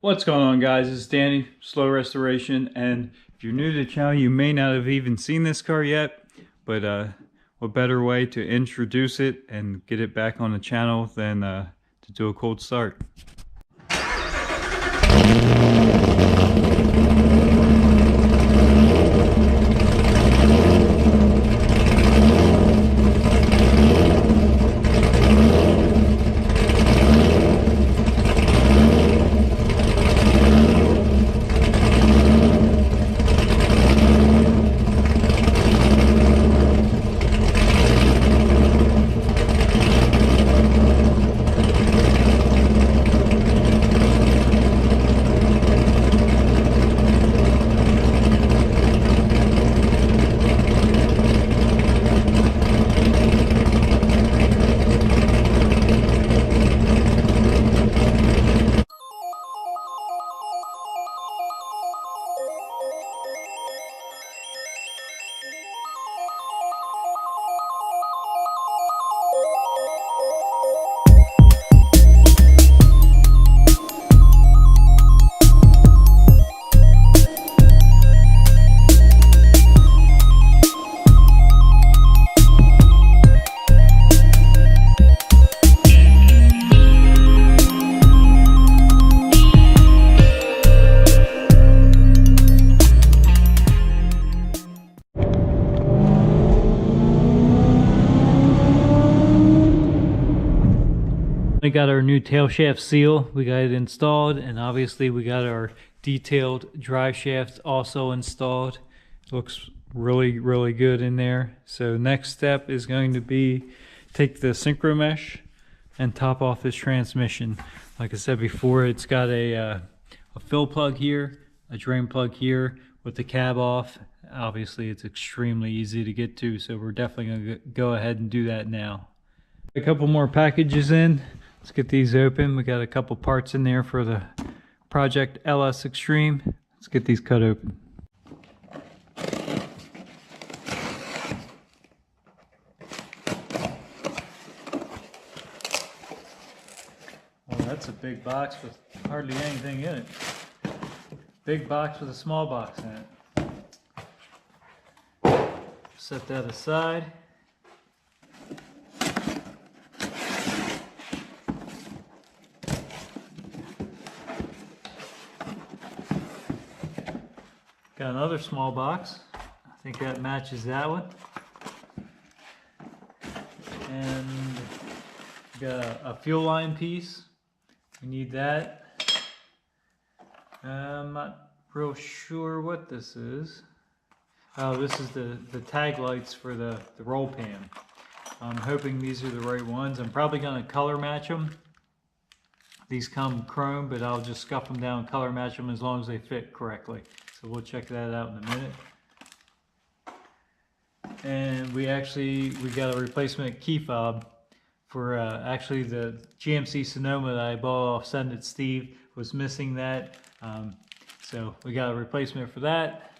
What's going on, guys? It's Danny, Slow Restoration, and if you're new to the channel, you may not have even seen this car yet, but what better way to introduce it and get it back on the channel than to do a cold start. We got our new tail shaft seal, we got it installed, and obviously we got our detailed drive shaft also installed. Looks really good in there. So next step is going to be take the synchro mesh and top off this transmission. Like I said before, it's got a fill plug here, a drain plug here with the cab off. Obviously it's extremely easy to get to, so we're definitely going to go ahead and do that now. A couple more packages in. Let's get these open. We got a couple parts in there for the project LSXTREME. Let's get these cut open. Well, that's a big box with hardly anything in it. Big box with a small box in it. Set that aside. Got another small box. I think that matches that one. And got a fuel line piece. We need that. I'm not real sure what this is. Oh, this is the tag lights for the roll pan. I'm hoping these are the right ones. I'm probably going to color match them. These come chrome, but I'll just scuff them down and color match them as long as they fit correctly. So we'll check that out in a minute. And we got a replacement key fob for actually the GMC Sonoma that I bought off Send It Steve was missing that. So we got a replacement for that.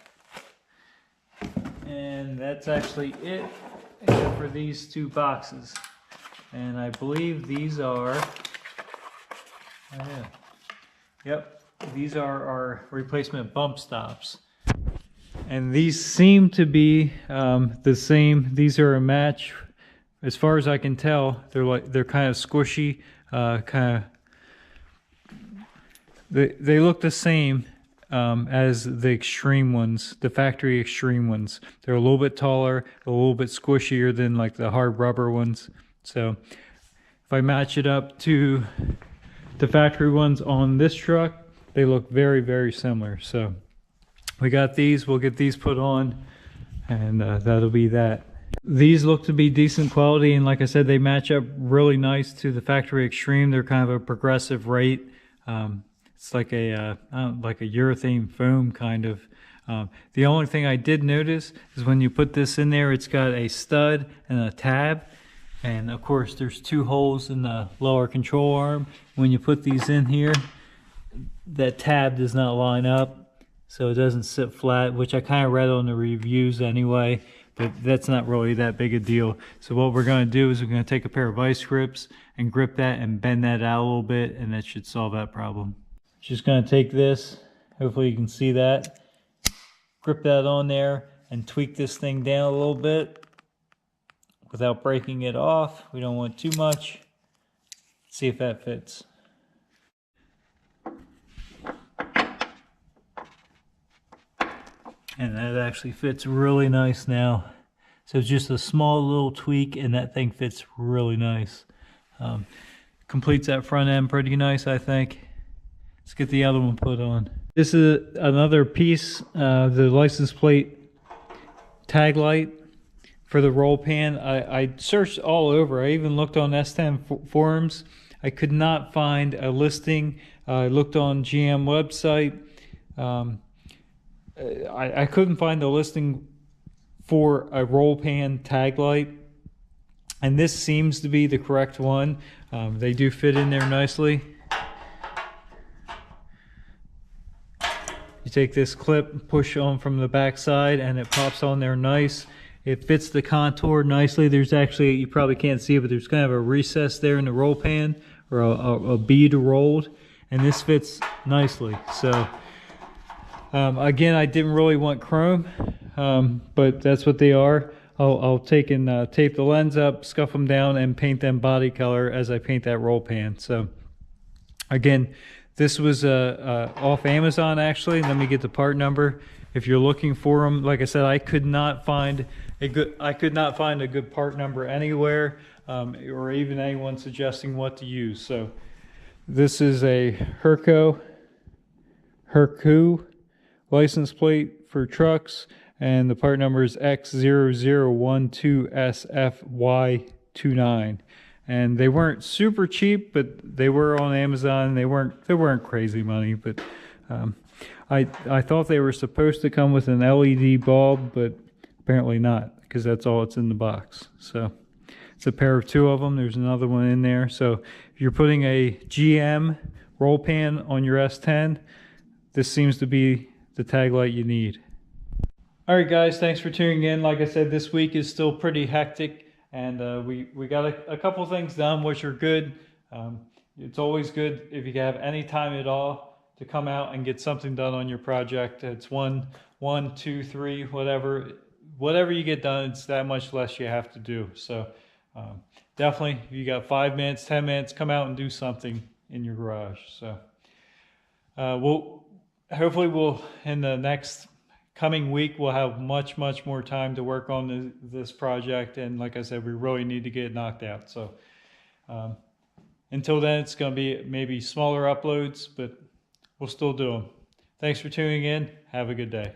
And that's actually it, except for these two boxes. And I believe these are, oh yeah, yep. These are our replacement bump stops, and these seem to be the same. These are a match, as far as I can tell. They're kind of squishy, they look the same as the extreme ones, the factory extreme ones. They're a little bit taller, a little bit squishier than like the hard rubber ones. So if I match it up to the factory ones on this truck, they look very similar. So we got these, we'll get these put on, and that'll be that. These look to be decent quality, and like I said, they match up really nice to the factory extreme. They're kind of a progressive rate. It's like a urethane foam kind of. The only thing I did notice is when you put this in there, it's got a stud and a tab. And of course there's two holes in the lower control arm. When you put these in here, that tab does not line up, so it doesn't sit flat, which I kind of read on the reviews anyway, but that's not really that big a deal. So what we're going to do is we're going to take a pair of vice grips and grip that and bend that out a little bit, and that should solve that problem. Just going to take this, hopefully you can see that, grip that on there and tweak this thing down a little bit without breaking it off. We don't want too much. Let's see if that fits. And that actually fits really nice now. So it's just a small little tweak and that thing fits really nice. Completes that front end pretty nice, I think. Let's get the other one put on. This is another piece, the license plate tag light for the roll pan. I searched all over. I even looked on S10 forums. I could not find a listing. I looked on GM website. I couldn't find a listing for a roll pan tag light, and this seems to be the correct one. They do fit in there nicely. You take this clip, push on from the back side, and it pops on there nice. It fits the contour nicely. There's actually, you probably can't see it, but there's kind of a recess there in the roll pan, or a bead rolled, and this fits nicely. So again, I didn't really want chrome, but that's what they are. I'll take and tape the lens up, scuff them down, and paint them body color as I paint that roll pan. So again, this was off Amazon actually. Let me get the part number. If you're looking for them, like I said, I could not find a good part number anywhere, or even anyone suggesting what to use. So this is a Hercu license plate for trucks, and the part number is X0012SFY29. And they weren't super cheap, but they were on Amazon. They weren't crazy money, but I thought they were supposed to come with an LED bulb, but apparently not, because that's all it's in the box. So it's a pair of two of them. There's another one in there. So if you're putting a GM roll pan on your S10, this seems to be the tag light you need. All right, guys, thanks for tuning in. Like I said, this week is still pretty hectic, and we got a couple things done, which are good. It's always good if you have any time at all to come out and get something done on your project. It's one, two, three, whatever you get done, it's that much less you have to do. So definitely, if you got 5 minutes, 10 minutes, come out and do something in your garage. So hopefully we'll, in the next coming week, we'll have much more time to work on this project. And like I said, we really need to get it knocked out. So until then, it's going to be maybe smaller uploads, but we'll still do them. Thanks for tuning in. Have a good day.